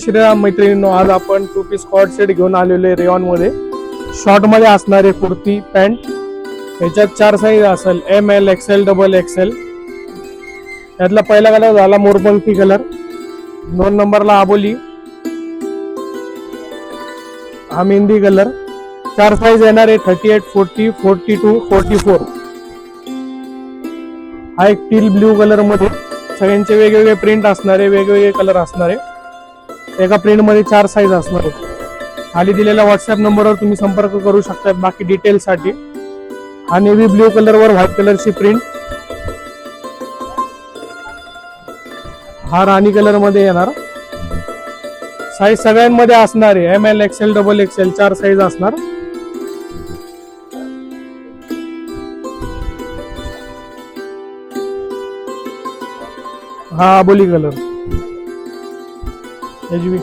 श्रीराम मैत्रिणींनो, आज आपण टू पीस कॉर्ड सेट घेऊन आलेलो आहे रेयॉन मध्ये. शॉर्ट मध्ये असणारे कुर्ती पॅन्ट, याच्यात 4 साईज असेल, M L XL double XL. यातला पहिला कलर झाला मोरपंखी कलर, 2 नंबरला आबोली, हा मेहंदी कलर. 4 साईज येणार आहे 38, 40, 42, 44. हा एक टील ब्ल्यू कलर मध्ये, सगळ्यांचे वेगवेगळे प्रिंट असणारे, वेगवेगळे कलर असणारे. एका प्रिंट मध्ये 4 साईज असणार आहे. खाली दिलेल्या व्हॉट्सअप नंबरवर तुम्ही संपर्क करू शकता बाकी डिटेल्स साठी. हा नेव्ही ब्ल्यू कलर वर व्हाईट कलरची प्रिंट, हा राणी कलर मध्ये येणार. साईज सगळ्यांमध्ये असणार आहे, M L XL double XL 4 size असणार. हा आबोली कलर, एचबी.